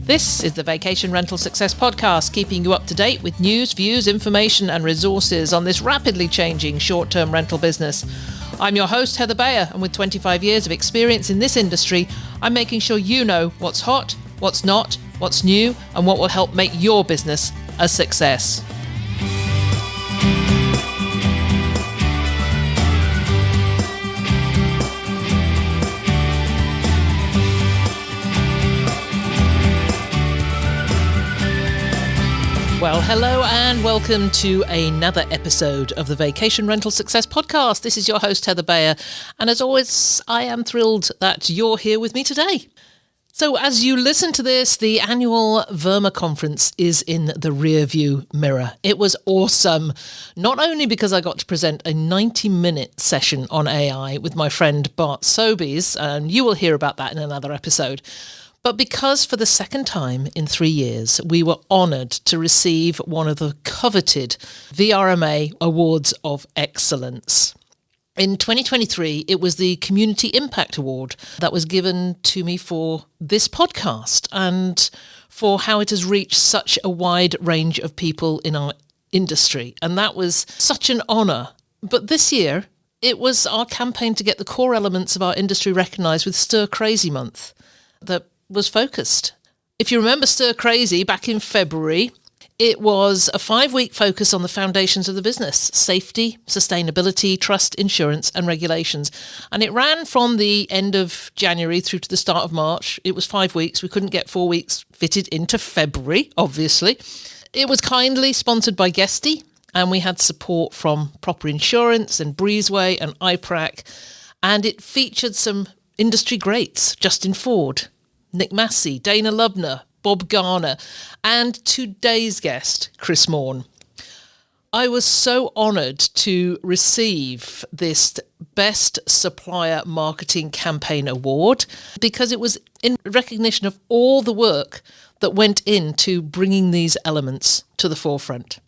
This is the Vacation Rental Success Podcast, keeping you up to date with news, views, information and resources on this rapidly changing short-term rental business. I'm your host, Heather Bayer, and with 25 years of experience in this industry, I'm making sure you know what's hot, what's not, what's new, and what will help make your business a success. Well, hello and welcome to another episode of the Vacation Rental Success Podcast. This is your host, Heather Bayer, and as always, I am thrilled that you're here with me today. So as you listen to this, the annual VRMA conference is in the rearview mirror. It was awesome, not only because I got to present a 90-minute session on AI with my friend Bart Sobeys, and you will hear about that in another episode, but because for the second time in 3 years, we were honoured to receive one of the coveted VRMA Awards of Excellence. In 2023, it was the Community Impact Award that was given to me for this podcast and for how it has reached such a wide range of people in our industry. And that was such an honour. But this year, it was our campaign to get the core elements of our industry recognised with Stir Crazy Month that was focused. If you remember Stir Crazy back in February, it was a 5-week focus on the foundations of the business: safety, sustainability, trust, insurance and regulations. And it ran from the end of January through to the start of March. It was 5 weeks. We couldn't get 4 weeks fitted into February, obviously. It was kindly sponsored by Guesty, and we had support from Proper Insurance and Breezeway and i-PRAC. And it featured some industry greats: Justin Ford, Nick Massey, Dana Lubner, Bob Garner, and today's guest, Chris Maughan. I was so honoured to receive this Best Supplier Marketing Campaign Award because it was in recognition of all the work that went into bringing these elements to the forefront.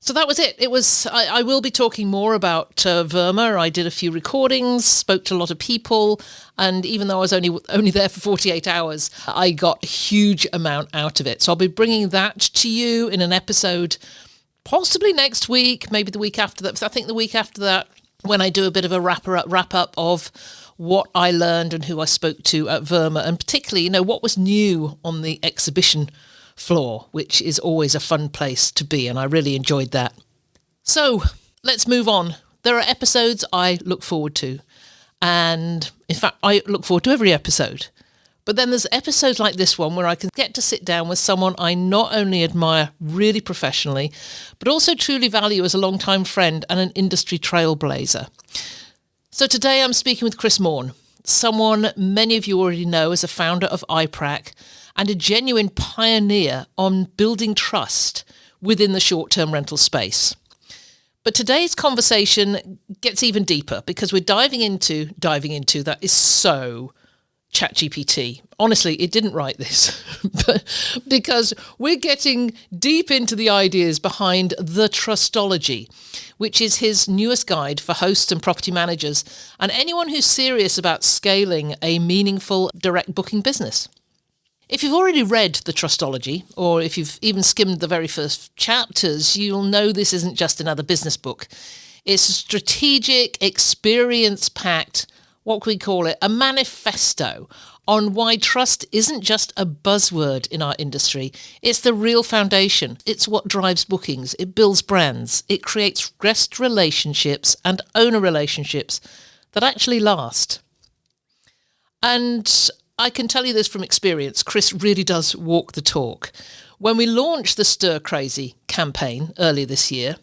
So that was it. I will be talking more about VRMA. I did a few recordings, spoke to a lot of people, and even though I was only there for 48 hours, I got a huge amount out of it. So I'll be bringing that to you in an episode, possibly next week, maybe the week after that. I think the week after that, when I do a bit of a wrap up of what I learned and who I spoke to at VRMA, and particularly, what was new on the exhibition floor, which is always a fun place to be, and I really enjoyed that. So let's move on. There are episodes I look forward to, and in fact I look forward to every episode, but then there's episodes like this one where I can get to sit down with someone I not only admire really professionally, but also truly value as a long-time friend and an industry trailblazer. So today I'm speaking with Chris Maughan, someone many of you already know as a founder of i-PRAC and a genuine pioneer on building trust within the short-term rental space. But today's conversation gets even deeper because we're diving into that is so ChatGPT. Honestly, it didn't write this, but because we're getting deep into the ideas behind the Trustology, which is his newest guide for hosts and property managers and anyone who's serious about scaling a meaningful direct booking business. If you've already read the Trustology, or if you've even skimmed the very first chapters, you'll know this isn't just another business book. It's a strategic, experience-packed, what can we call it, a manifesto on why trust isn't just a buzzword in our industry. It's the real foundation. It's what drives bookings. It builds brands. It creates guest relationships and owner relationships that actually last. And I can tell you this from experience, Chris really does walk the talk. When we launched the Stir Crazy campaign earlier this year,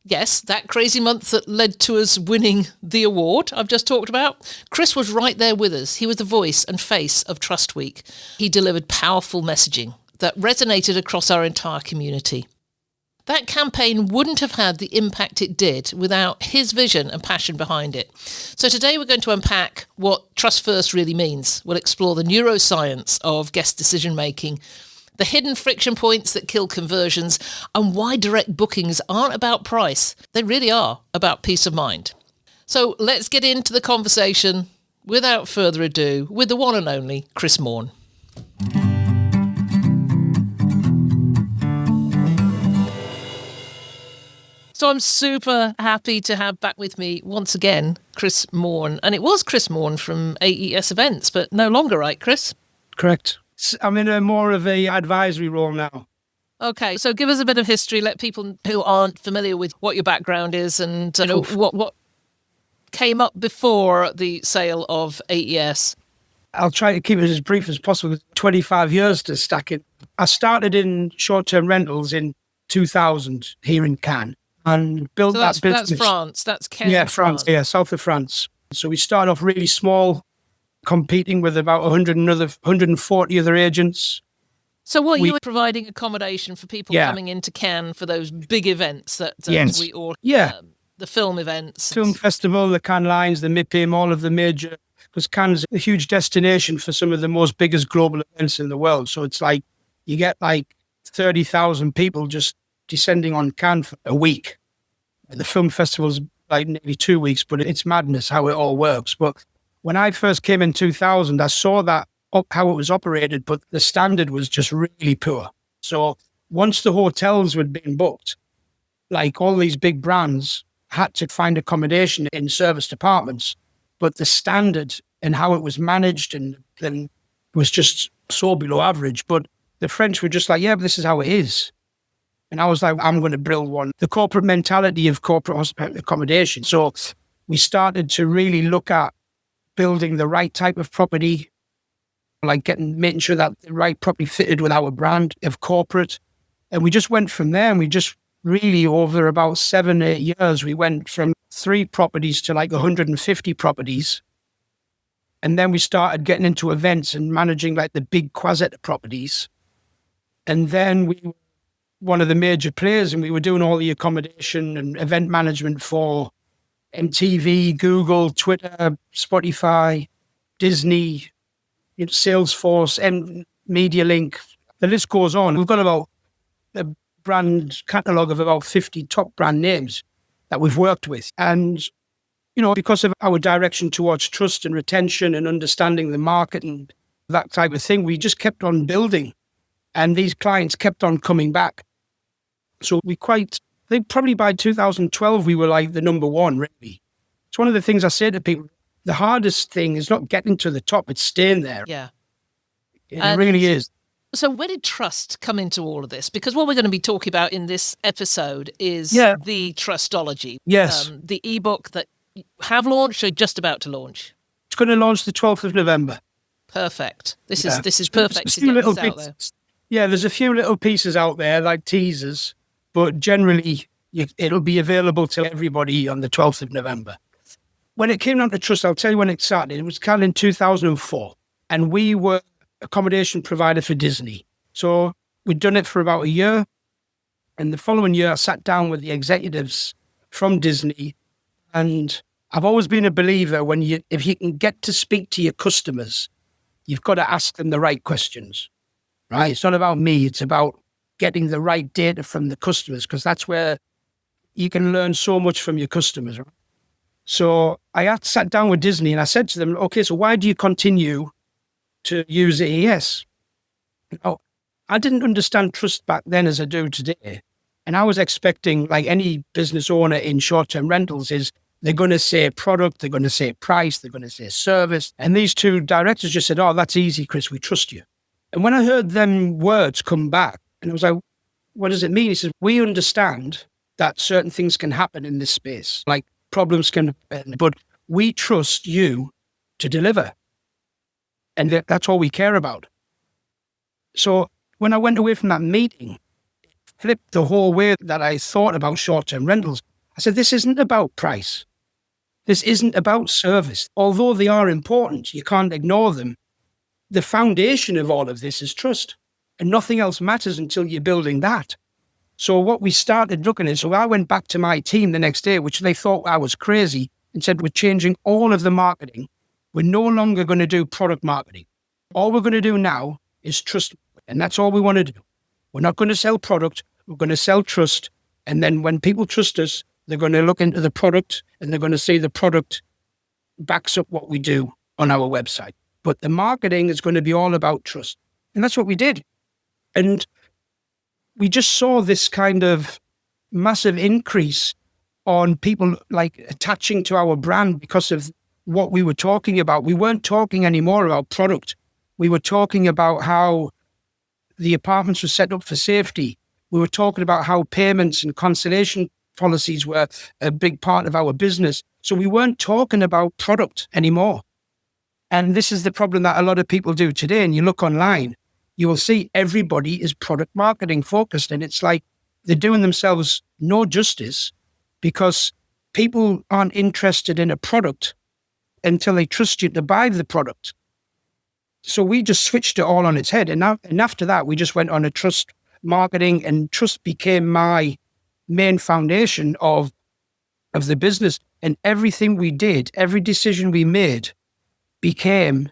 yes, that crazy month that led to us winning the award I've just talked about, Chris was right there with us. He was the voice and face of Trust Week. He delivered powerful messaging that resonated across our entire community. That campaign wouldn't have had the impact it did without his vision and passion behind it. So today we're going to unpack what Trust First really means. We'll explore the neuroscience of guest decision-making, the hidden friction points that kill conversions, and why direct bookings aren't about price. They really are about peace of mind. So let's get into the conversation, without further ado, with the one and only Chris Maughan. So I'm super happy to have back with me once again, Chris Maughan. And it was Chris Maughan from AES Events, but no longer, right, Chris? Correct. I'm in a more of a advisory role now. Okay, so give us a bit of history. Let people who aren't familiar with what your background is and what came up before the sale of AES. I'll try to keep it as brief as possible. 25 years to stack it. I started in short-term rentals in 2000 here in Cannes and built that business. That's France. That's Cannes. Yeah, France. Yeah, south of France. So we started off really small, competing with about 140 other agents. So you were providing accommodation for people coming into Cannes for those big events that we all... the film events. Film festival, the Cannes Lions, the MIPIM, all of the major... Because Cannes is a huge destination for some of the most biggest global events in the world. So it's like you get like 30,000 people just descending on Cannes for a week. The film festival's like nearly 2 weeks, but it's madness how it all works. But when I first came in 2000, I saw that how it was operated, but the standard was just really poor. So once the hotels were being booked, like all these big brands had to find accommodation in service departments, but the standard and how it was managed and was just so below average. But the French were just like, yeah, but this is how it is. And I was like, I'm going to build one. The corporate mentality of corporate hospitality accommodation. So we started to really look at building the right type of property, like making sure that the right property fitted with our brand of corporate. And we just went from there, and we just really, over about 7-8 years, we went from 3 properties to like 150 properties. And then we started getting into events and managing like the big Croisette properties. And then we were one of the major players, and we were doing all the accommodation and event management for MTV, Google, Twitter, Spotify, Disney, Salesforce, MediaLink. The list goes on. We've got about a brand catalogue of about 50 top brand names that we've worked with. And, because of our direction towards trust and retention and understanding the market and that type of thing, we just kept on building. And these clients kept on coming back. So I think probably by 2012, we were like the number one, really. It's one of the things I say to people. The hardest thing is not getting to the top, it's staying there. Yeah. It really is. So where did trust come into all of this? Because what we're going to be talking about in this episode is the Trustology. Yes. The ebook that you have launched or just about to launch? It's going to launch the 12th of November. Perfect. This is perfect to get this out there. Yeah, there's a few little pieces out there like teasers, but generally it'll be available to everybody on the 12th of November. When it came down to trust, I'll tell you when it started. It was kind of in 2004, and we were accommodation provider for Disney. So we'd done it for about a year, and the following year I sat down with the executives from Disney, and I've always been a believer if you can get to speak to your customers, you've got to ask them the right questions, right? It's not about me. It's about getting the right data from the customers, because that's where you can learn so much from your customers, right? So I sat down with Disney and I said to them, okay, so why do you continue to use AES? I didn't understand trust back then as I do today. And I was expecting, like any business owner in short-term rentals, is they're going to say product, they're going to say price, they're going to say service. And these two directors just said, oh, that's easy, Chris, we trust you. And when I heard them words come back, and I was like, what does it mean? He says, we understand that certain things can happen in this space, like problems can happen, but we trust you to deliver. And that's all we care about. So when I went away from that meeting, it flipped the whole way that I thought about short-term rentals. I said, this isn't about price. This isn't about service. Although they are important, you can't ignore them. The foundation of all of this is trust. And nothing else matters until you're building that. So what we started looking at, so I went back to my team the next day, which they thought I was crazy, and said, we're changing all of the marketing. We're no longer going to do product marketing. All we're going to do now is trust. And that's all we want to do. We're not going to sell product. We're going to sell trust. And then when people trust us, they're going to look into the product and they're going to see the product backs up what we do on our website. But the marketing is going to be all about trust. And that's what we did. And we just saw this kind of massive increase on people like attaching to our brand because of what we were talking about. We weren't talking anymore about product. We were talking about how the apartments were set up for safety. We were talking about how payments and cancellation policies were a big part of our business. So we weren't talking about product anymore. And this is the problem that a lot of people do today. And you look online, you will see everybody is product marketing focused. And it's like they're doing themselves no justice because people aren't interested in a product until they trust you to buy the product. So we just switched it all on its head. And after that, we just went on a trust marketing, and trust became my main foundation of the business. And everything we did, every decision we made became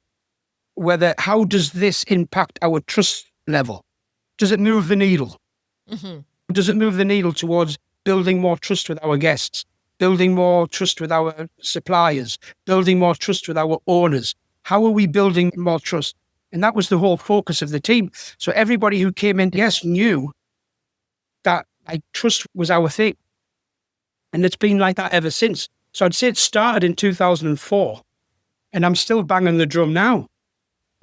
how does this impact our trust level? Does it move the needle? Mm-hmm. Does it move the needle towards building more trust with our guests, building more trust with our suppliers, building more trust with our owners? How are we building more trust? And that was the whole focus of the team. So everybody who came in, yes, knew that trust was our thing. And it's been like that ever since. So I'd say it started in 2004, and I'm still banging the drum now.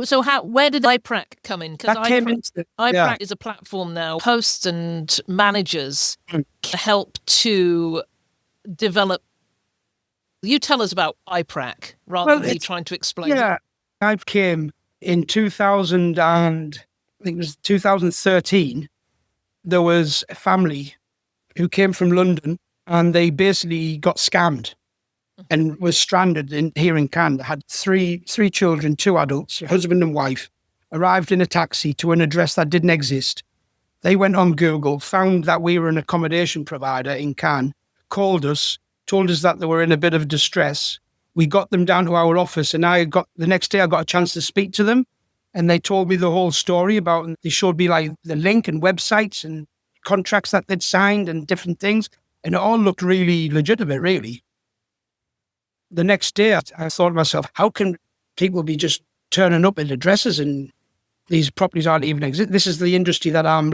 So where did i-PRAC come in? Because i-PRAC is a platform now. Hosts and managers help to develop. You tell us about i-PRAC rather than you trying to explain. Yeah, I came in 2013. There was a family who came from London, and they basically got scammed and was stranded here in Cannes. They had three children, 2 adults, husband and wife, arrived in a taxi to an address that didn't exist. They went on Google, found that we were an accommodation provider in Cannes, called us, told us that they were in a bit of distress. We got them down to our office, and the next day I got a chance to speak to them, and they told me the whole story about, they showed me like the link and websites and contracts that they'd signed and different things, and it all looked really legitimate, really. The next day I thought to myself, how can people be just turning up at addresses and these properties aren't even exist? This is the industry that I'm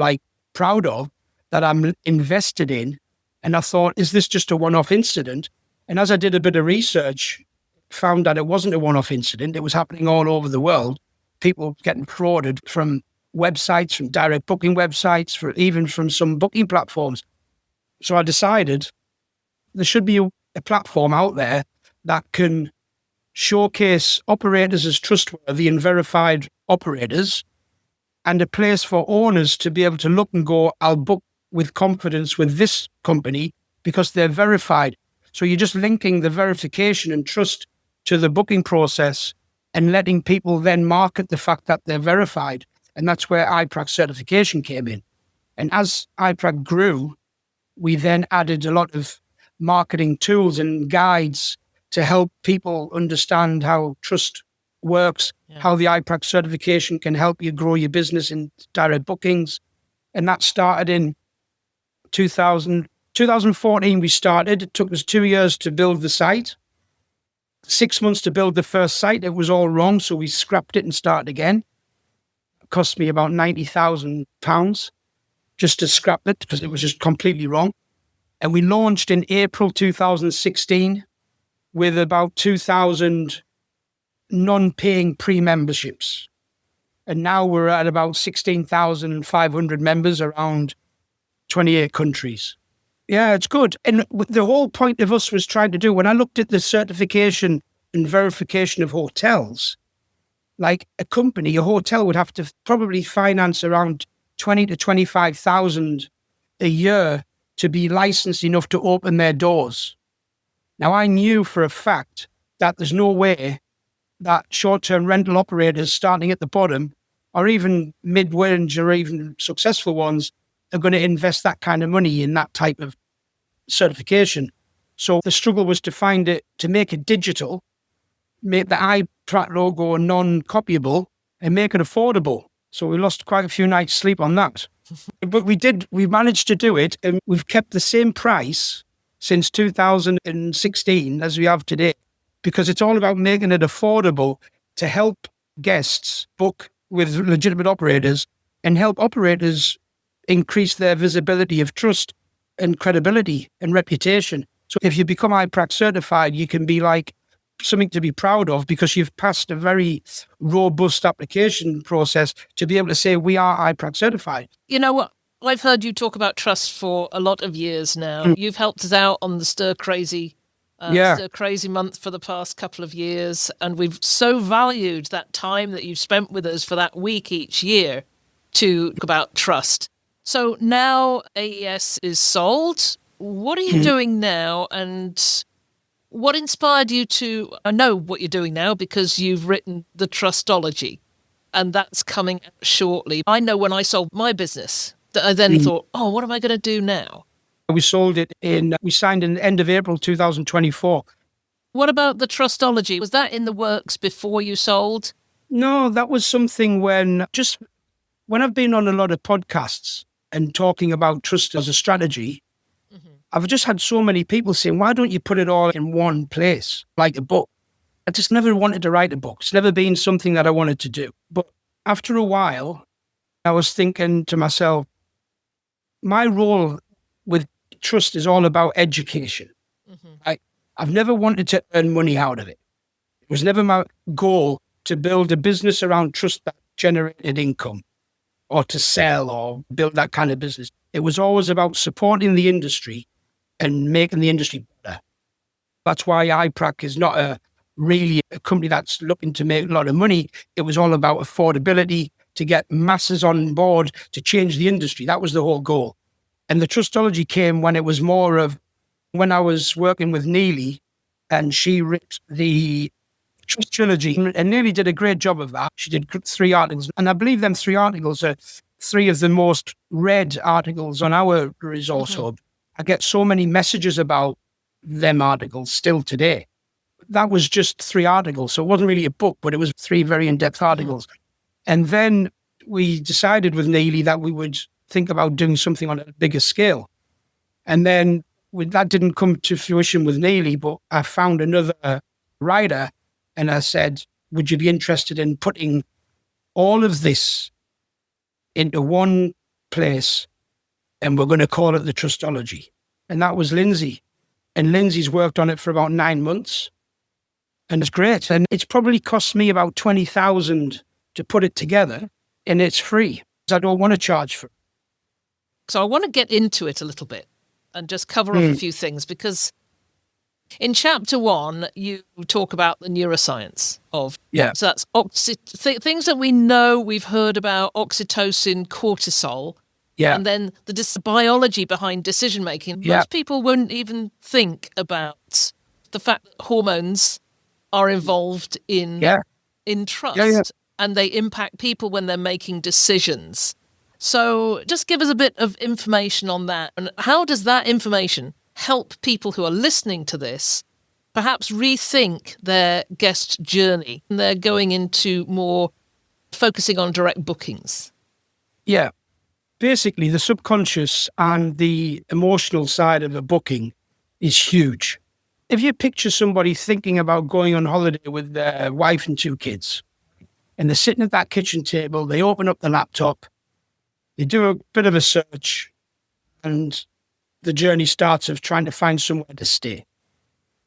proud of, that I'm invested in. And I thought, is this just a one-off incident? And as I did a bit of research, found that it wasn't a one-off incident. It was happening all over the world. People getting frauded from websites, from direct booking websites, even from some booking platforms. So I decided there should be a platform out there that can showcase operators as trustworthy and verified operators, and a place for owners to be able to look and go, I'll book with confidence with this company because they're verified. So you're just linking the verification and trust to the booking process and letting people then market the fact that they're verified. And that's where i-PRAC certification came in. And as i-PRAC grew, we then added a lot of marketing tools and guides to help people understand how trust works, how the i-PRAC certification can help you grow your business in direct bookings. And that started in 2014 we started. It took us 2 years to build the site, 6 months to build the first site. It was all wrong, so we scrapped it and started again. It cost me about £90,000 just to scrap it because it was just completely wrong. And we launched in April 2016 with about 2,000 non-paying pre-memberships. And now we're at about 16,500 members around 28 countries. Yeah, it's good. And the whole point of us was trying to do, when I looked at the certification and verification of hotels, like a hotel would have to probably finance around 20 to 25,000 a year to be licensed enough to open their doors. Now, I knew for a fact that there's no way that short-term rental operators starting at the bottom, or even mid-range or even successful ones, are going to invest that kind of money in that type of certification. So the struggle was to make it digital, make the i-PRAC logo non-copyable, and make it affordable. So we lost quite a few nights' sleep on that. But we managed to do it, and we've kept the same price since 2016 as we have today, because it's all about making it affordable to help guests book with legitimate operators and help operators increase their visibility of trust and credibility and reputation. So if you become i-PRAC certified, you can be like something to be proud of because you've passed a very robust application process to be able to say we are i-PRAC certified. You know what? I've heard you talk about trust for a lot of years now. You've helped us out on the Stir Crazy month for the past couple of years, and we've so valued that time that you've spent with us for that week each year to talk about trust. So now AES is sold. What are you doing now, and what inspired you to... I know what you're doing now because you've written the Trustology, and that's coming out shortly. I know when I sold my business that I then thought, oh, what am I going to do now? We signed in the end of April 2024. What about the Trustology? Was that in the works before you sold? No, that was something when I've been on a lot of podcasts and talking about trust as a strategy, I've just had so many people saying, why don't you put it all in one place, like a book? I just never wanted to write a book. It's never been something that I wanted to do. But after a while, I was thinking to myself, my role with trust is all about education. I've never wanted to earn money out of it. It was never my goal to build a business around trust that generated income or to sell or build that kind of business. It was always about supporting the industry and making the industry better. That's why i-PRAC is not really a company that's looking to make a lot of money. It was all about affordability, to get masses on board, to change the industry. That was the whole goal. And the Trustology came when it was more of when I was working with Neely and she wrote the Trustology, and Neely did a great job of that. She did 3 articles, and I believe them 3 articles are 3 of the most read articles on our resource hub. I get so many messages about them articles still today. That was just 3 articles, so it wasn't really a book, but it was 3 very in-depth articles. And then we decided with Neely that we would think about doing something on a bigger scale. And then that didn't come to fruition with Neely, but I found another writer and I said, would you be interested in putting all of this into one place and we're going to call it the Trustology? And that was Lindsay. And Lindsay's worked on it for about 9 months. And it's great. And it's probably cost me about 20,000 to put it together, and it's free. I don't want to charge for it. So I want to get into it a little bit and just cover off a few things, because in chapter 1, you talk about the neuroscience of... So that's things that we know, we've heard about: oxytocin, cortisol, and then the biology behind decision-making. Most people wouldn't even think about the fact that hormones are involved in trust, and they impact people when they're making decisions. So just give us a bit of information on that. And how does that information help people who are listening to this perhaps rethink their guest journey and they're going into more focusing on direct bookings? Yeah. Basically, the subconscious and the emotional side of a booking is huge. If you picture somebody thinking about going on holiday with their wife and 2 kids, and they're sitting at that kitchen table, they open up the laptop, they do a bit of a search, and the journey starts of trying to find somewhere to stay.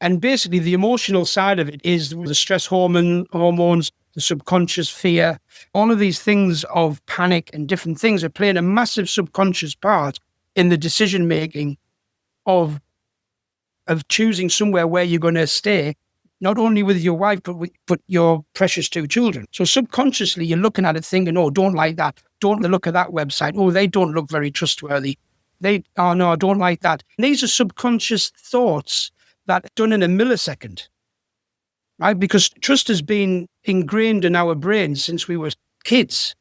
And basically, the emotional side of it is the stress hormones, the subconscious fear, all of these things of panic and different things are playing a massive subconscious part in the decision-making of choosing somewhere where you're going to stay, not only with your wife, but your precious 2 children. So subconsciously, you're looking at it thinking, oh, don't like that. Don't look at that website. Oh, they don't look very trustworthy. Oh, no, I don't like that. And these are subconscious thoughts that are done in a millisecond, right? Because trust has been ingrained in our brains since we were kids.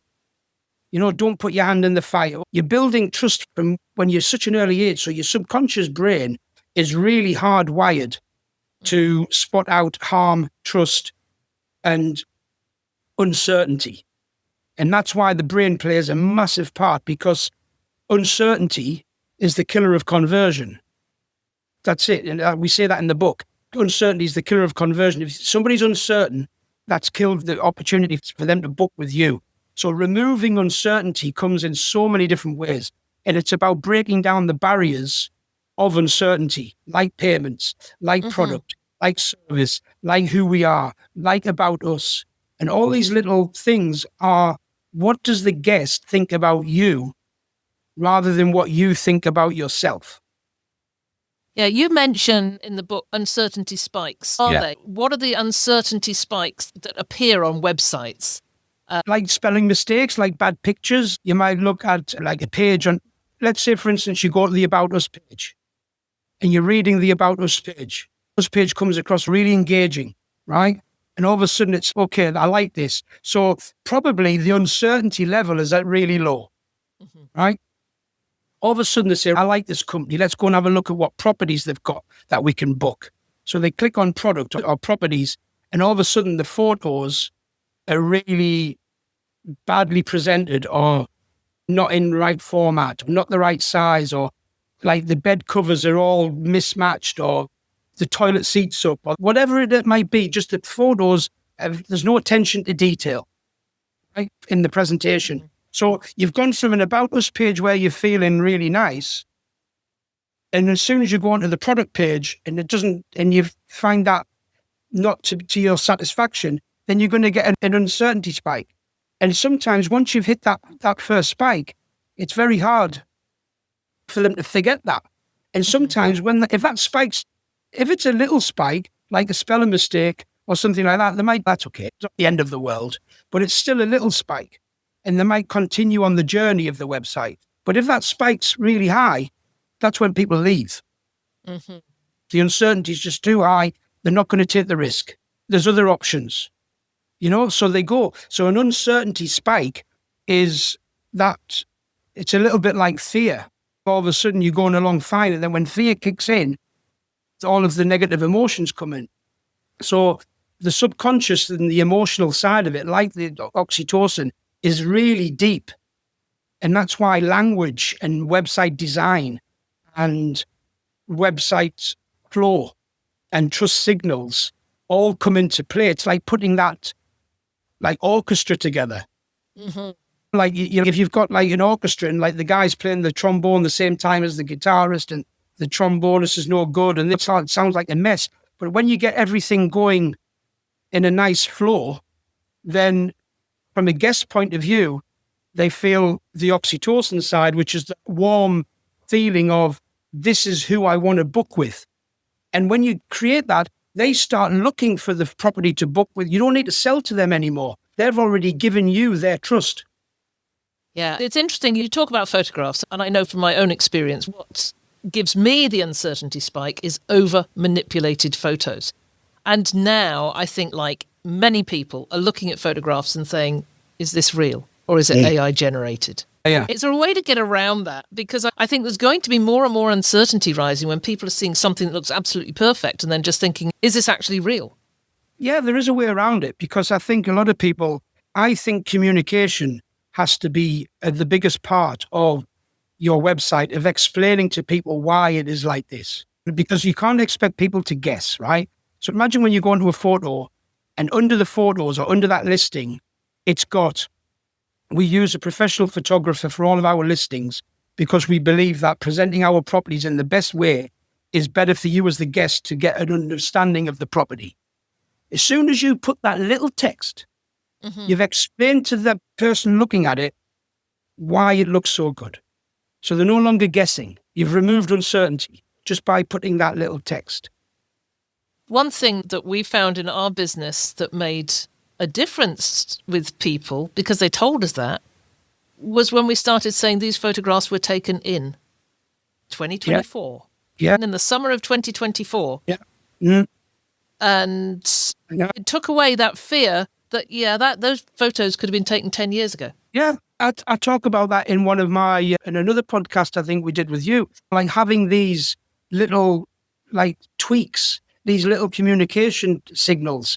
You know, don't put your hand in the fire. You're building trust from when you're such an early age. So your subconscious brain is really hardwired to spot out harm, trust, and uncertainty. And that's why the brain plays a massive part, because uncertainty is the killer of conversion. That's it. And we say that in the book. Uncertainty is the killer of conversion. If somebody's uncertain, that's killed the opportunity for them to book with you. So removing uncertainty comes in so many different ways. And it's about breaking down the barriers of uncertainty, like payments, like product, like service, like who we are, like about us. And all these little things are, what does the guest think about you rather than what you think about yourself? Yeah, you mention in the book uncertainty spikes. Are they? What are the uncertainty spikes that appear on websites? Like spelling mistakes, like bad pictures. You might look at like a page on, let's say, for instance, you go to the About Us page and you're reading the About Us page. This page comes across really engaging, right? And all of a sudden it's, okay, I like this. So probably the uncertainty level is at really low, right? All of a sudden they say, I like this company. Let's go and have a look at what properties they've got that we can book. So they click on product or properties, and all of a sudden the photos are really badly presented or not in the right format, not the right size, or like the bed covers are all mismatched, or the toilet seats up, or whatever it might be. Just the photos, there's no attention to detail, right, in the presentation. So you've gone from an About Us page where you're feeling really nice, and as soon as you go onto the product page and it doesn't, and you find that not to your satisfaction, then you're going to get an uncertainty spike. And sometimes once you've hit that first spike, it's very hard for them to forget that. And sometimes if that spikes, if it's a little spike, like a spelling mistake or something like that, that's okay. It's not the end of the world, but it's still a little spike. And they might continue on the journey of the website. But if that spike's really high, that's when people leave. The uncertainty is just too high. They're not going to take the risk. There's other options, so they go. So an uncertainty spike is that it's a little bit like fear. All of a sudden you're going along fine. And then when fear kicks in, all of the negative emotions come in. So the subconscious and the emotional side of it, like the oxytocin, is really deep. And that's why language and website design and website flow and trust signals all come into play. It's like putting that like orchestra together. Like if you've got like an orchestra and like the guy's playing the trombone the same time as the guitarist and the trombonist is no good and it sounds like a mess. But when you get everything going in a nice flow, then from a guest point of view, they feel the oxytocin side, which is the warm feeling of this is who I want to book with. And when you create that, they start looking for the property to book with. You don't need to sell to them anymore. They've already given you their trust. Yeah, it's interesting. You talk about photographs, and I know from my own experience, what gives me the uncertainty spike is over-manipulated photos. And now I think like many people are looking at photographs and saying, is this real or is it AI generated? Yeah. Is there a way to get around that? Because I think there's going to be more and more uncertainty rising when people are seeing something that looks absolutely perfect and then just thinking, is this actually real? Yeah, there is a way around it because I think a lot of people, I think communication has to be the biggest part of your website, of explaining to people why it is like this. Because you can't expect people to guess, right? So imagine when you go into a photo and under the photos or under that listing, we use a professional photographer for all of our listings because we believe that presenting our properties in the best way is better for you as the guest to get an understanding of the property. As soon as you put that little text, you've explained to the person looking at it why it looks so good. So they're no longer guessing. You've removed uncertainty just by putting that little text. One thing that we found in our business that made a difference with people, because they told us that, was when we started saying these photographs were taken in 2024. Yeah. And in the summer of 2024. Yeah. Mm. And it took away that fear that, those photos could have been taken 10 years ago. Yeah. I talk about that in one of my, in another podcast I think we did with you, like having these little like tweaks, these little communication signals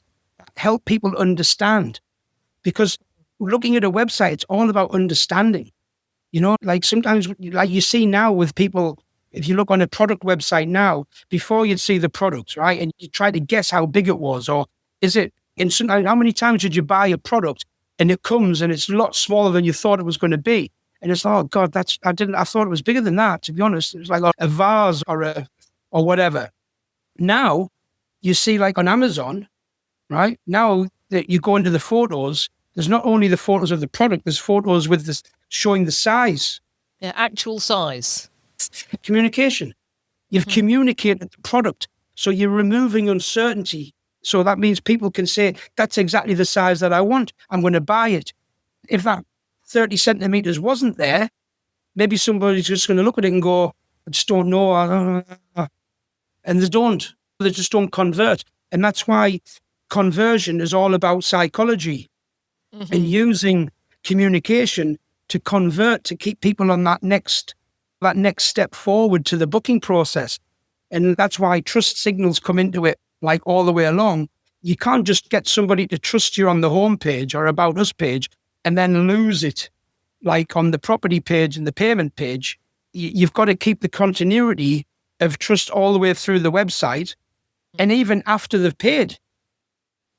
help people understand. Because looking at a website, it's all about understanding. Like sometimes, like you see now with people, if you look on a product website now, before you'd see the product, right? And you try to guess how big it was, or is it, how many times did you buy a product and it comes and it's a lot smaller than you thought it was going to be? And it's, oh God, I thought it was bigger than that, to be honest. It was like a vase or whatever. Now you see, like on Amazon, right? Now that you go into the photos, there's not only the photos of the product, there's photos with this showing the size. Yeah, actual size. Communication. You've communicated the product. So you're removing uncertainty. So that means people can say, that's exactly the size that I want. I'm going to buy it. If that 30 centimeters wasn't there, maybe somebody's just going to look at it and go, I just don't know. And they don't. They just don't convert. And that's why conversion is all about psychology and using communication to convert, to keep people on that next step forward to the booking process. And that's why trust signals come into it, like all the way along. You can't just get somebody to trust you on the homepage or About Us page and then lose it, like on the property page and the payment page. You've got to keep the continuity of trust all the way through the website. And even after they've paid,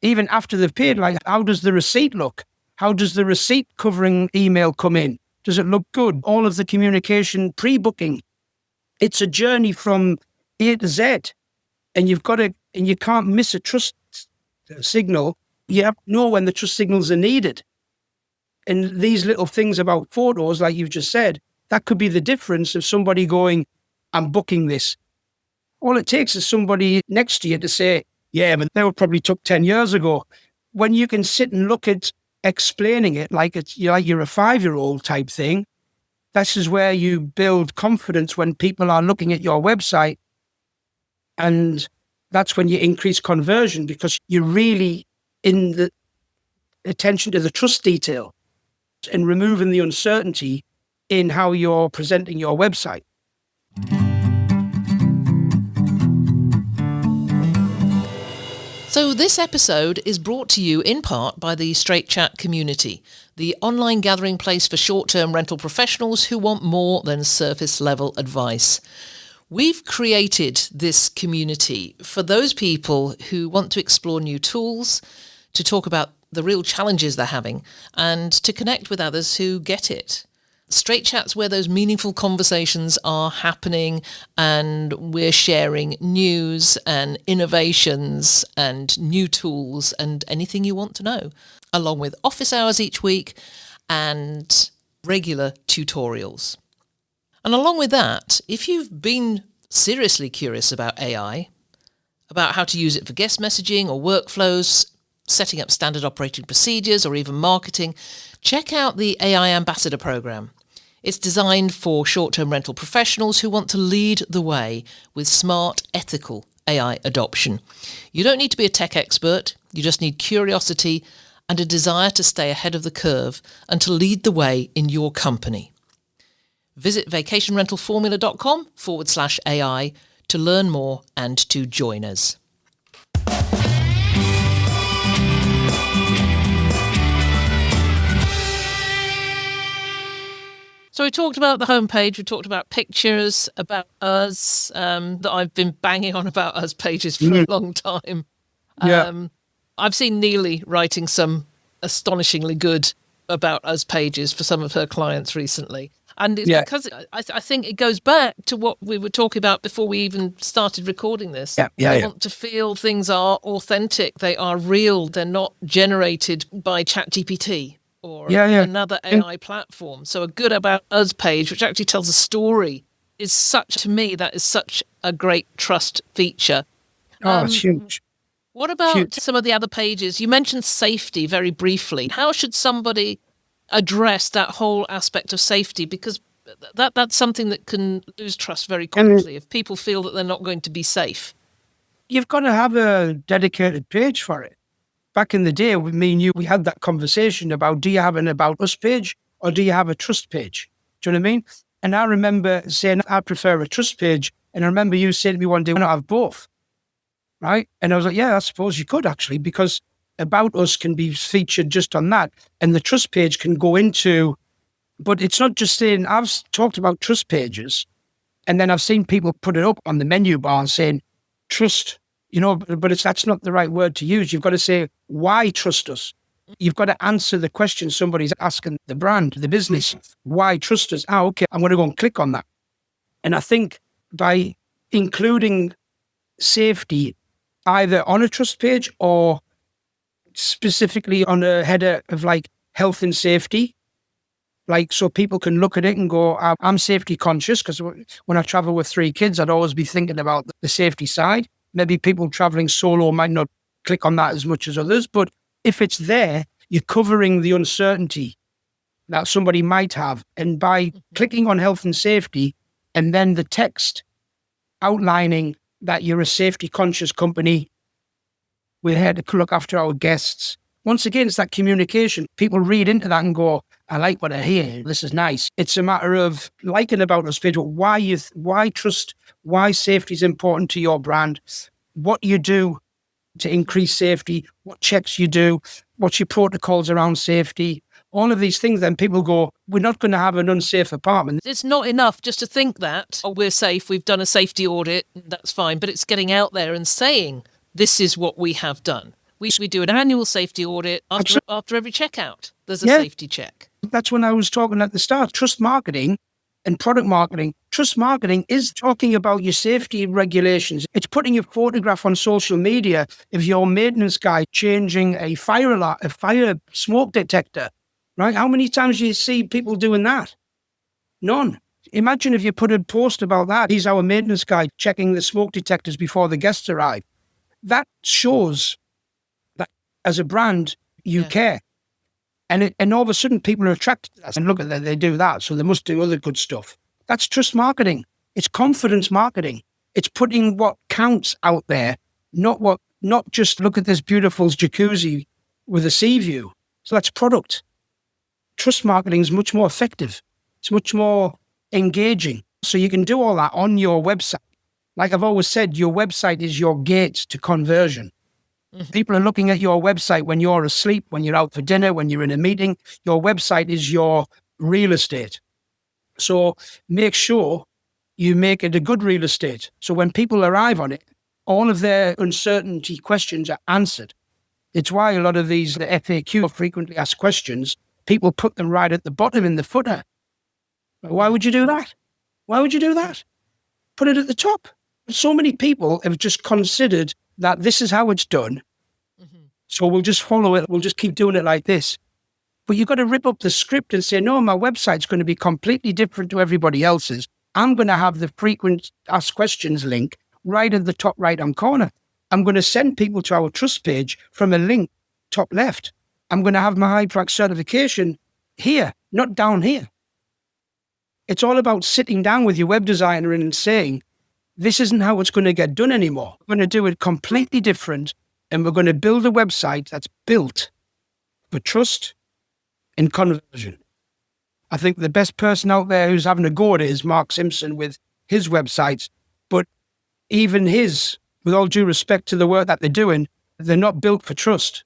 like, how does the receipt look? How does the receipt covering email come in? Does it look good? All of the communication pre-booking. It's a journey from A to Z. And you can't miss a trust signal. You have to know when the trust signals are needed. And these little things about photos, like you've just said, that could be the difference of somebody going, I'm booking this. All it takes is somebody next to you to say, yeah, but they were probably took 10 years ago. When you can sit and look at explaining it like you're a 5-year-old type thing, this is where you build confidence when people are looking at your website. And that's when you increase conversion, because you're really in the attention to the trust detail and removing the uncertainty in how you're presenting your website. So this episode is brought to you in part by the Straight Chat community, the online gathering place for short-term rental professionals who want more than surface-level advice. We've created this community for those people who want to explore new tools, to talk about the real challenges they're having, and to connect with others who get it. Straight Chat's where those meaningful conversations are happening, and we're sharing news and innovations and new tools and anything you want to know, along with office hours each week and regular tutorials. And along with that, if you've been seriously curious about AI, about how to use it for guest messaging or workflows, setting up standard operating procedures, or even marketing, check out the AI Ambassador Program. It's designed for short-term rental professionals who want to lead the way with smart, ethical AI adoption. You don't need to be a tech expert. You just need curiosity and a desire to stay ahead of the curve and to lead the way in your company. Visit vacationrentalformula.com/AI to learn more and to join us. So we talked about the homepage, we talked about pictures, about us, that I've been banging on about us pages for a long time. I've seen Neely writing some astonishingly good about us pages for some of her clients recently. And it's because I think it goes back to what we were talking about before we even started recording this. I want to feel things are authentic, they are real, they're not generated by ChatGPT or another AI platform. So a good About Us page, which actually tells a story, is such, to me, that is such a great trust feature. It's huge. What about some of the other pages? You mentioned safety very briefly. How should somebody address that whole aspect of safety? Because that's something that can lose trust very quickly if people feel that they're not going to be safe. You've got to have a dedicated page for it. Back in the day, me and you, we had that conversation about, do you have an About Us page or do you have a trust page? Do you know what I mean? And I remember saying, I prefer a trust page. And I remember you saying to me one day, why not have both? Right? And I was like, yeah, I suppose you could actually, because About Us can be featured just on that. And the trust page can go into, but it's not just saying, I've talked about trust pages, and then I've seen people put it up on the menu bar saying, trust, but that's not the right word to use. You've got to say, why trust us? You've got to answer the question somebody's asking the brand, the business. Why trust us? Okay, I'm going to go and click on that. And I think by including safety either on a trust page or specifically on a header of like health and safety, like so people can look at it and go, I'm safety conscious, because when I travel with 3 kids, I'd always be thinking about the safety side. Maybe people traveling solo might not click on that as much as others, but if it's there, you're covering the uncertainty that somebody might have. And by clicking on health and safety and then the text outlining that you're a safety conscious company, we're here to look after our guests. Once again, it's that communication. People read into that and go, I like what I hear. This is nice. It's a matter of liking about us page, why trust, why safety is important to your brand, what you do to increase safety, what checks you do, what's your protocols around safety, all of these things. Then people go, we're not going to have an unsafe apartment. It's not enough just to think that, oh, we're safe, we've done a safety audit, that's fine. But it's getting out there and saying, this is what we have done. We do an annual safety audit after every checkout. There's a safety check. That's when I was talking at the start. Trust marketing and product marketing. Trust marketing is talking about your safety regulations. It's putting your photograph on social media of your maintenance guy changing a fire alarm, a fire smoke detector, right? How many times do you see people doing that? None. Imagine if you put a post about that. He's our maintenance guy checking the smoke detectors before the guests arrive. That shows that as a brand, you care. And all of a sudden, people are attracted to that. And look at that, they do that, so they must do other good stuff. That's trust marketing. It's confidence marketing. It's putting what counts out there, not just look at this beautiful jacuzzi with a sea view. So that's product. Trust marketing is much more effective. It's much more engaging. So you can do all that on your website. Like I've always said, your website is your gate to conversion. People are looking at your website when you're asleep, when you're out for dinner, when you're in a meeting. Your website is your real estate. So make sure you make it a good real estate. So when people arrive on it, all of their uncertainty questions are answered. It's why a lot of the FAQ, frequently asked questions, people put them right at the bottom in the footer. Why would you do that? Why would you do that? Put it at the top. So many people have just considered that this is how it's done. So we'll just follow it. We'll just keep doing it like this. But you've got to rip up the script and say, no, my website's going to be completely different to everybody else's. I'm going to have the frequent asked questions link right at the top right-hand corner. I'm going to send people to our trust page from a link top left. I'm going to have my i-PRAC certification here, not down here. It's all about sitting down with your web designer and saying, this isn't how it's going to get done anymore. We're going to do it completely different, and we're going to build a website that's built for trust and conversion. I think the best person out there who's having a go at it is Mark Simpson with his websites, but even his, with all due respect to the work that they're doing, they're not built for trust.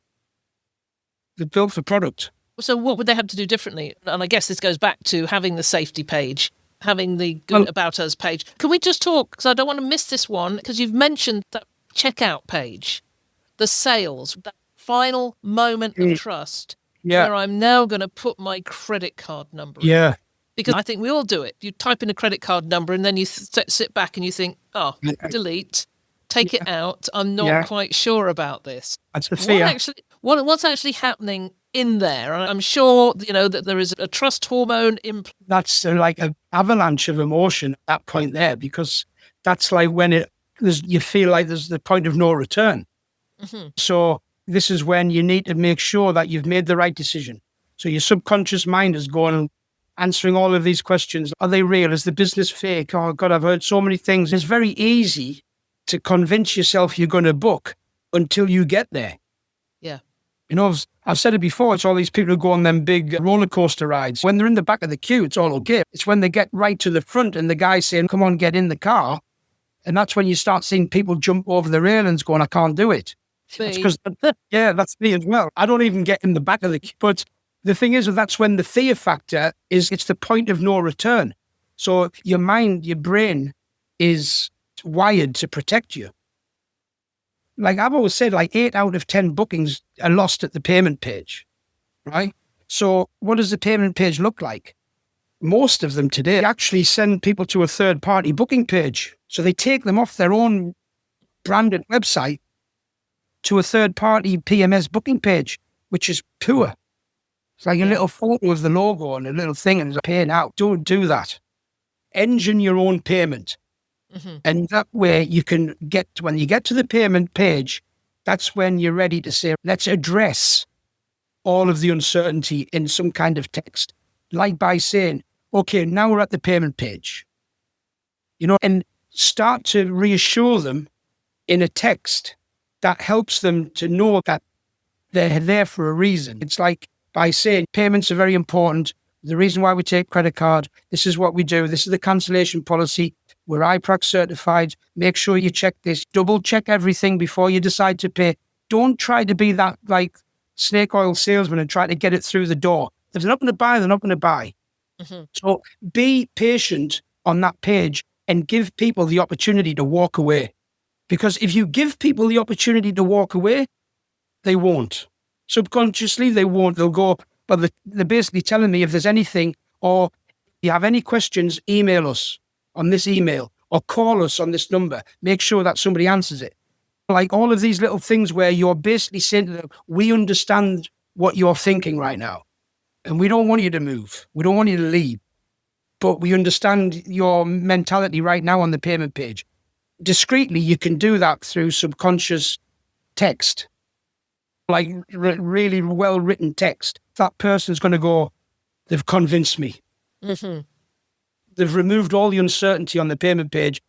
They're built for product. So what would they have to do differently? And I guess this goes back to having the safety page, having the good about us page. Can we just talk, because I don't want to miss this one, because you've mentioned that checkout page, the sales, that final moment of trust, where I'm now going to put my credit card number in. Because I think we all do it. You type in a credit card number and then you sit back and you think, oh, delete, take it out. I'm not quite sure about this. That's the fear. What's actually happening in there? I'm sure, that there is a trust hormone in. That's like an avalanche of emotion at that point there, because that's like when you feel like there's the point of no return. So this is when you need to make sure that you've made the right decision. So your subconscious mind is going, answering all of these questions. Are they real? Is the business fake? Oh God, I've heard so many things. It's very easy to convince yourself you're going to book until you get there. Yeah. I've said it before, it's all these people who go on them big roller coaster rides. When they're in the back of the queue, it's all okay. It's when they get right to the front and the guy's saying, come on, get in the car. And that's when you start seeing people jump over the railings going, I can't do it. That's because, that's me as well. I don't even get in the back of the queue. But the thing is, that's when the fear factor is, it's the point of no return. So your mind, your brain is wired to protect you. Like I've always said, like 8 out of 10 bookings are lost at the payment page. right? So what does the payment page look like? Most of them today actually send people to a third-party booking page. So they take them off their own branded website to a third-party PMS booking page, which is poor. It's like a little photo of the logo and a little thing and it's paying out. Don't do that. Engine your own payment. And that way you can when you get to the payment page, that's when you're ready to say, let's address all of the uncertainty in some kind of text. Like by saying, okay, now we're at the payment page. And start to reassure them in a text that helps them to know that they're there for a reason. It's like by saying payments are very important. The reason why we take credit card, this is what we do. This is the cancellation policy. We're i-PRAC certified. Make sure you check this. Double check everything before you decide to pay. Don't try to be that like snake oil salesman and try to get it through the door. If they're not going to buy, they're not going to buy. So be patient on that page and give people the opportunity to walk away. Because if you give people the opportunity to walk away, they won't. Subconsciously, they won't. They'll go, but they're basically telling me if there's anything or you have any questions, email us on this email or call us on this number. Make sure that somebody answers it. Like all of these little things where you're basically saying to them, we understand what you're thinking right now. And we don't want you to move. We don't want you to leave. But we understand your mentality right now on the payment page. Discreetly, you can do that through subconscious text. Like really well-written text. That person's going to go, they've convinced me. They've removed all the uncertainty on the payment page.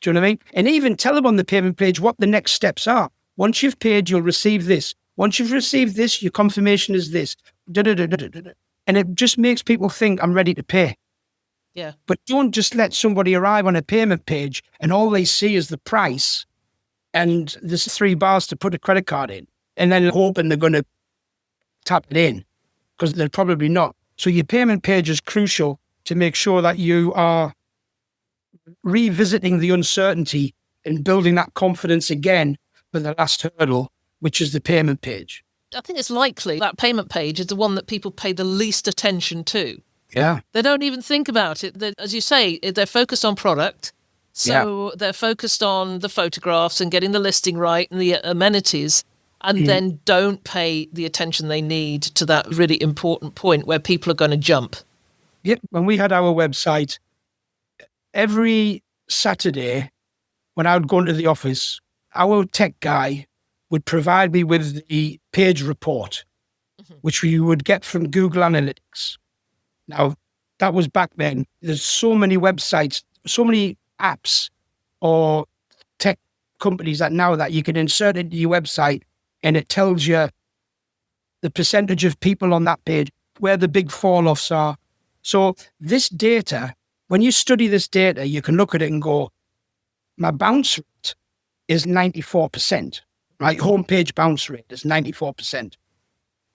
Do you know what I mean? And even tell them on the payment page what the next steps are. Once you've paid, you'll receive this. Once you've received this, your confirmation is this. And it just makes people think, I'm ready to pay. Yeah. But don't just let somebody arrive on a payment page and all they see is the price and there's 3 bars to put a credit card in and then hoping they're going to tap it in because they're probably not. So your payment page is crucial to make sure that you are revisiting the uncertainty and building that confidence again for the last hurdle, which is the payment page. I think it's likely that payment page is the one that people pay the least attention to. Yeah. They don't even think about it. As you say, they're focused on product. So they're focused on the photographs and getting the listing right and the amenities, and then don't pay the attention they need to that really important point where people are going to jump. Yep. When we had our website, every Saturday when I would go into the office, our tech guy would provide me with the page report, which we would get from Google Analytics. Now, that was back then. There's so many websites, so many apps or tech companies that now that you can insert into your website and it tells you the percentage of people on that page, where the big fall-offs are. So this data, when you study this data, you can look at it and go, my bounce rate is 94%, right? Homepage bounce rate is 94%.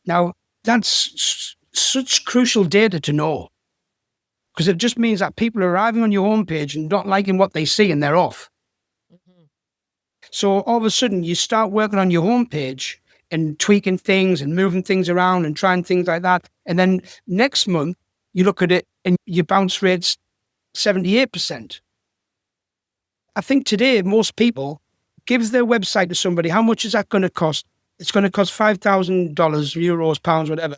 Now, that's such crucial data to know because it just means that people are arriving on your homepage and not liking what they see and they're off. So all of a sudden you start working on your homepage and tweaking things and moving things around and trying things like that. And then next month you look at it and your bounce rate's 78%. I think today most people give their website to somebody. How much is that going to cost? It's going to cost $5,000, euros, pounds, whatever.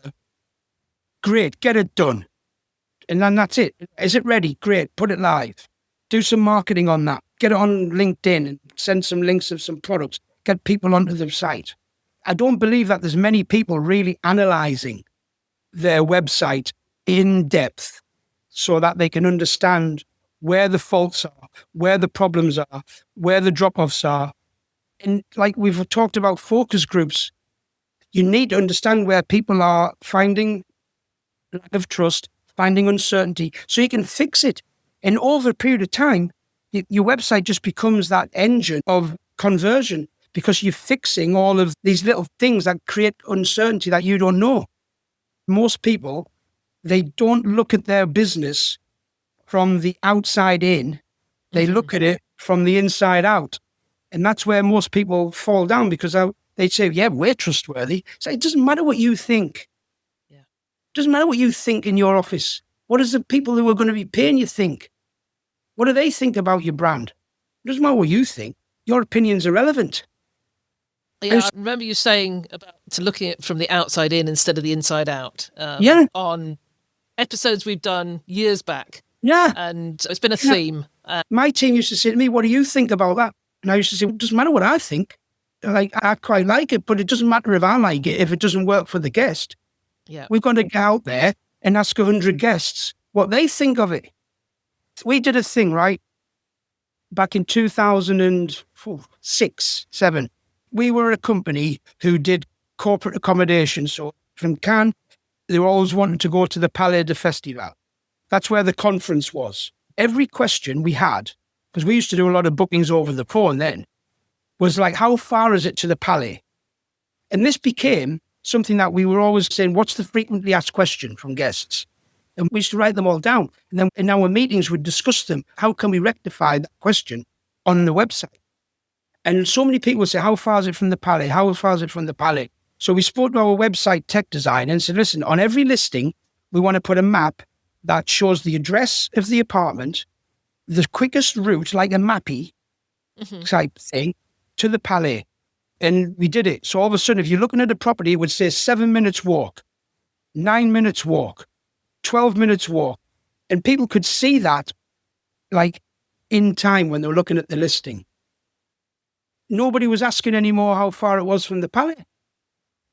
Great, get it done. And then that's it. Is it ready? Great, put it live. Do some marketing on that. Get it on LinkedIn and send some links of some products. Get people onto the site. I don't believe that there's many people really analysing their website in depth so that they can understand where the faults are, where the problems are, where the drop-offs are. And like we've talked about focus groups, you need to understand where people are finding lack of trust, finding uncertainty, so you can fix it. And over a period of time, your website just becomes that engine of conversion because you're fixing all of these little things that create uncertainty that you don't know. Most people, they don't look at their business from the outside in. They look at it from the inside out. And that's where most people fall down because they say, yeah, we're trustworthy. So it doesn't matter what you think. Doesn't matter what you think in your office. What does the people who are going to be paying you think? What do they think about your brand? It doesn't matter what you think. Your opinion's irrelevant. Yeah, I remember you saying about looking at it from the outside in instead of the inside out. On episodes we've done years back. Yeah. And it's been a theme. My team used to say to me, what do you think about that? And I used to say, it doesn't matter what I think. Like, I quite like it, but it doesn't matter if I like it, if it doesn't work for the guest. Yeah. We've got to get out there and ask 100 guests what they think of it. We did a thing, right? Back in 2006, 7. We were a company who did corporate accommodation. So from Cannes, they were always wanting to go to the Palais de Festival. That's where the conference was. Every question we had, because we used to do a lot of bookings over the phone then, was like, how far is it to the Palais? And this became something that we were always saying, what's the frequently asked question from guests? And we used to write them all down. And then in our meetings, we'd discuss them. How can we rectify that question on the website? And so many people say, how far is it from the Palais? How far is it from the Palais? So we spoke to our website tech designer and said, listen, on every listing, we want to put a map that shows the address of the apartment, the quickest route, like a mappy type thing, to the Palais. And we did it. So all of a sudden, if you're looking at a property, it would say 7 minutes walk, 9 minutes walk, 12 minutes walk. And people could see that like in time when they were looking at the listing. Nobody was asking anymore how far it was from the Palais.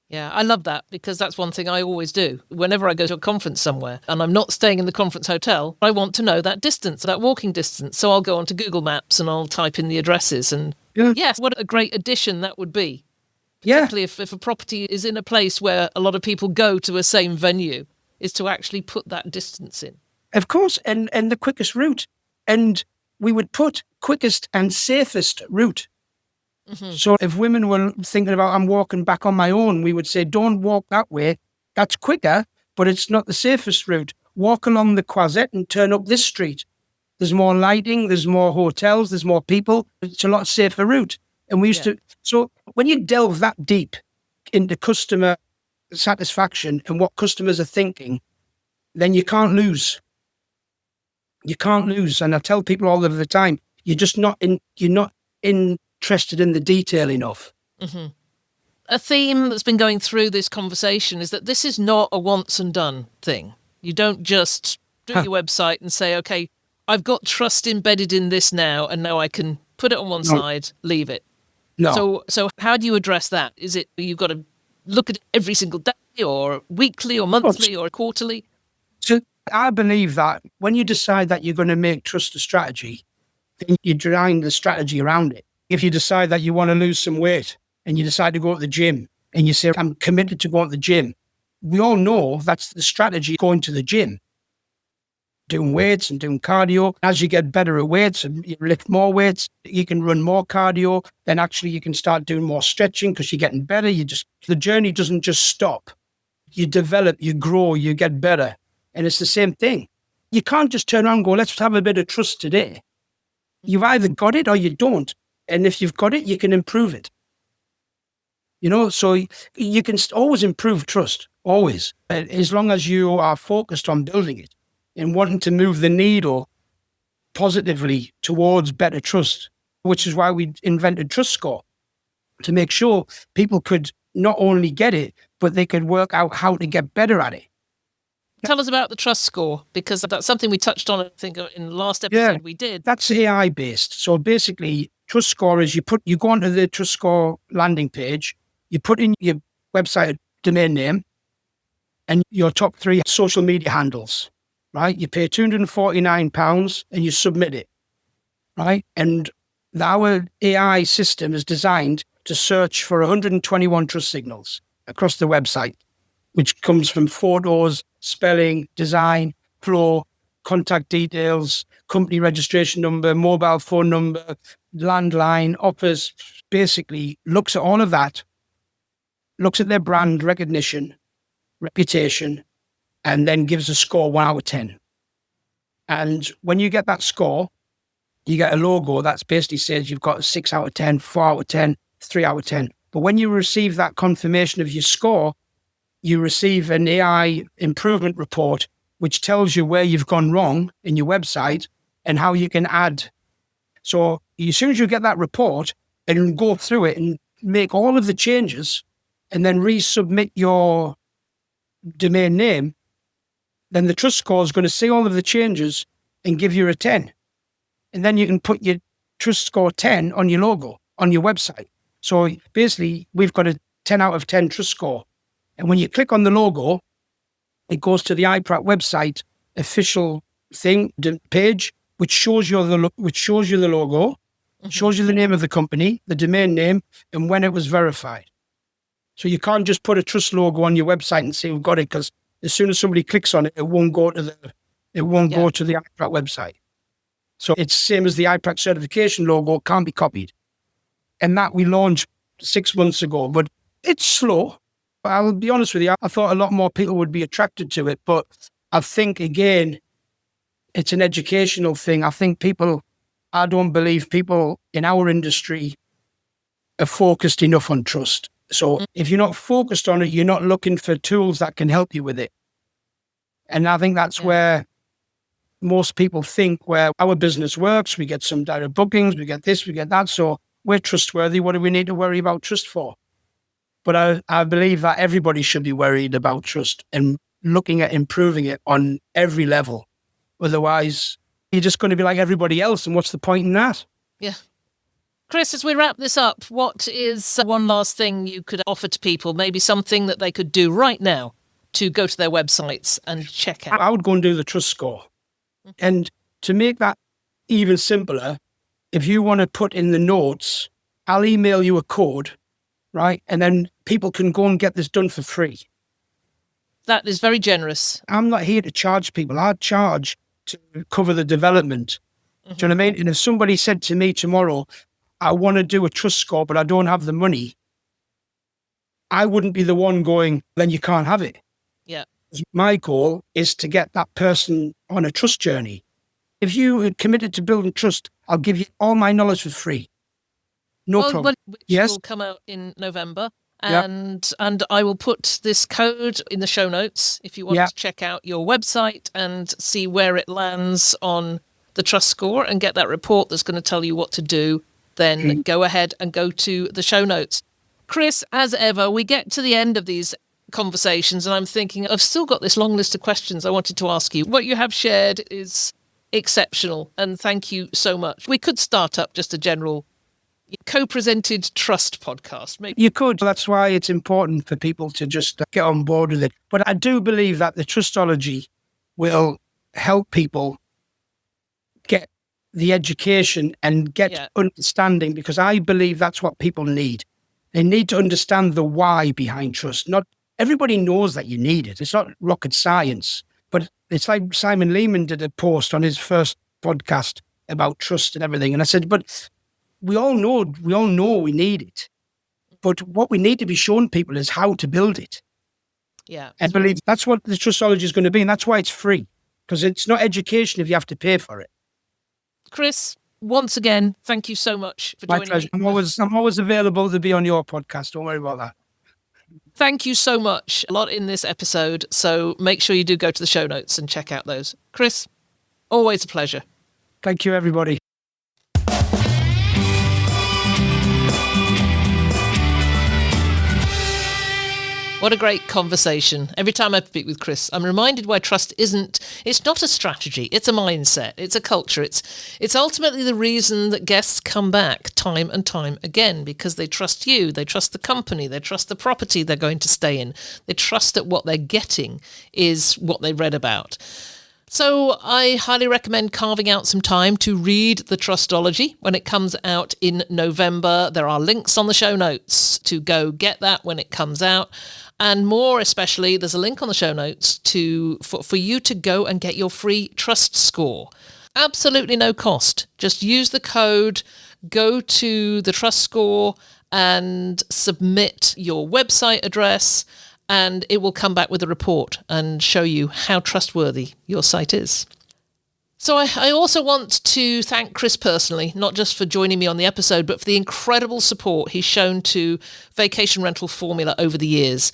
Yeah, I love that because that's one thing I always do. Whenever I go to a conference somewhere and I'm not staying in the conference hotel, I want to know that distance, that walking distance. So I'll go onto Google Maps and I'll type in the addresses. And yes, what a great addition that would be. Particularly if a property is in a place where a lot of people go to a same venue, is to actually put that distance in. Of course, and the quickest route. And we would put quickest and safest route. So if women were thinking about, I'm walking back on my own, we would say, don't walk that way. That's quicker, but it's not the safest route. Walk along the Croisette and turn up this street. There's more lighting, there's more hotels, there's more people. It's a lot safer route. And we used to, so when you delve that deep into customer satisfaction and what customers are thinking, then you can't lose. You can't lose. And I tell people all of the time, you're not interested in the detail enough. A theme that's been going through this conversation is that this is not a once and done thing. You don't just do your website and say, okay, I've got trust embedded in this now, and now I can put it on one side, leave it. No. So how do you address that? Is it you've got to look at it every single day or weekly or monthly or quarterly? So I believe that when you decide that you're going to make trust a strategy, then you design the strategy around it. If you decide that you want to lose some weight and you decide to go to the gym and you say, I'm committed to going to the gym, we all know that's the strategy, going to the gym, doing weights and doing cardio. As you get better at weights and you lift more weights, you can run more cardio. Then actually you can start doing more stretching because you're getting better. The journey doesn't just stop. You develop, you grow, you get better. And it's the same thing. You can't just turn around and go, let's have a bit of trust today. You've either got it or you don't. And if you've got it, you can improve it. So you can always improve trust, always, as long as you are focused on building it and wanting to move the needle positively towards better trust, which is why we invented Trust Score, to make sure people could not only get it, but they could work out how to get better at it. Tell us about the Trust Score, because that's something we touched on, I think, in the last episode we did. That's AI based. So basically, Trust Score is you go onto the Trust Score landing page, you put in your website domain name and your top 3 social media handles, right? You pay £249 and you submit it, right? And our AI system is designed to search for 121 trust signals across the website, which comes from photos, spelling, design, flow, contact details, company registration number, mobile phone number, landline, offers. Basically looks at all of that, looks at their brand recognition, reputation, and then gives a score 1 out of 10. And when you get that score, you get a logo that basically says you've got a 6 out of 10, 4 out of 10, 3 out of 10. But when you receive that confirmation of your score, you receive an AI improvement report, which tells you where you've gone wrong in your website and how you can add. So as soon as you get that report and go through it and make all of the changes and then resubmit your domain name, then the trust score is going to see all of the changes and give you a 10. And then you can put your trust score 10 on your logo, on your website. So basically, we've got a 10 out of 10 trust score. And when you click on the logo, it goes to the i-PRAC website official page, which shows you the logo, shows you the name of the company, the domain name, and when it was verified. So you can't just put a trust logo on your website and say we've got it, because as soon as somebody clicks on it, it won't go to the i-PRAC website. So it's the same as the i-PRAC certification logo, can't be copied. And that we launched 6 months ago, but it's slow. I'll be honest with you, I thought a lot more people would be attracted to it, but I think, again, it's an educational thing. I don't believe people in our industry are focused enough on trust. So if you're not focused on it, you're not looking for tools that can help you with it. And I think that's where most people think where our business works. We get some direct bookings, we get this, we get that. So we're trustworthy. What do we need to worry about trust for? But I believe that everybody should be worried about trust and looking at improving it on every level. Otherwise, you're just going to be like everybody else. And what's the point in that? Yeah. Chris, as we wrap this up, what is one last thing you could offer to people? Maybe something that they could do right now to go to their websites and check out. I would go and do the trust score. And to make that even simpler, if you want to put in the notes, I'll email you a code, right? And then people can go and get this done for free. That is very generous. I'm not here to charge people. I charge to cover the development. Do you know what I mean? And if somebody said to me tomorrow, I want to do a trust score, but I don't have the money, I wouldn't be the one going, then you can't have it. Yeah. My goal is to get that person on a trust journey. If you are committed to building trust, I'll give you all my knowledge for free. No problem. Which will come out in November. And I will put this code in the show notes if you want to check out your website and see where it lands on the trust score and get that report that's going to tell you what to do. Then go ahead and go to the show notes. Chris, as ever, we get to the end of these conversations and I'm thinking, I've still got this long list of questions I wanted to ask you. What you have shared is exceptional and thank you so much. We could start up just a general co-presented trust podcast. Maybe you could. That's why it's important for people to just get on board with it. But I do believe that the Trustology will help people get the education and get understanding, because I believe that's what people need. They need to understand the why behind trust. Not everybody knows that you need it. It's not rocket science, but it's like Simon Lehman did a post on his first podcast about trust and everything. And I said, but we all know we need it. But what we need to be showing people is how to build it. Yeah. And believe that's what the Trustology is going to be. And that's why it's free, because it's not education if you have to pay for it. Chris, once again, thank you so much for joining me. I'm always available to be on your podcast. Don't worry about that. Thank you so much. A lot in this episode. So make sure you do go to the show notes and check out those. Chris, always a pleasure. Thank you, everybody. What a great conversation. Every time I speak with Chris, I'm reminded why trust it's not a strategy, it's a mindset, it's a culture. It's ultimately the reason that guests come back time and time again, because they trust you, they trust the company, they trust the property they're going to stay in. They trust that what they're getting is what they read about. So I highly recommend carving out some time to read the Trustology when it comes out in November. There are links on the show notes to go get that when it comes out. And more especially, there's a link on the show notes for you to go and get your free trust score. Absolutely no cost. Just use the code, go to the trust score and submit your website address, and it will come back with a report and show you how trustworthy your site is. So I also want to thank Chris personally, not just for joining me on the episode, but for the incredible support he's shown to Vacation Rental Formula over the years.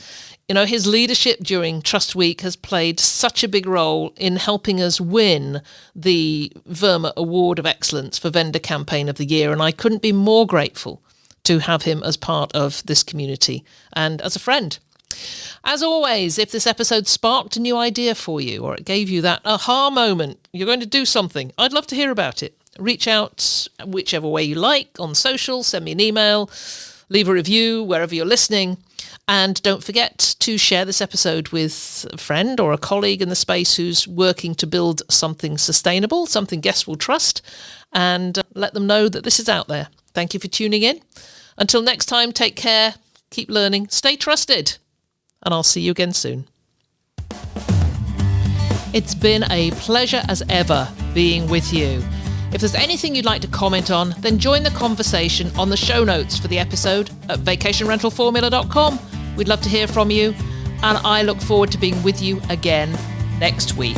You know, his leadership during Trust Week has played such a big role in helping us win the Verma Award of Excellence for Vendor Campaign of the Year, and I couldn't be more grateful to have him as part of this community and as a friend. As always, if this episode sparked a new idea for you or it gave you that aha moment, you're going to do something, I'd love to hear about it. Reach out whichever way you like on social, send me an email, leave a review wherever you're listening. And don't forget to share this episode with a friend or a colleague in the space who's working to build something sustainable, something guests will trust, and let them know that this is out there. Thank you for tuning in. Until next time, take care, keep learning, stay trusted, and I'll see you again soon. It's been a pleasure as ever being with you. If there's anything you'd like to comment on, then join the conversation on the show notes for the episode at vacationrentalformula.com. We'd love to hear from you, and I look forward to being with you again next week.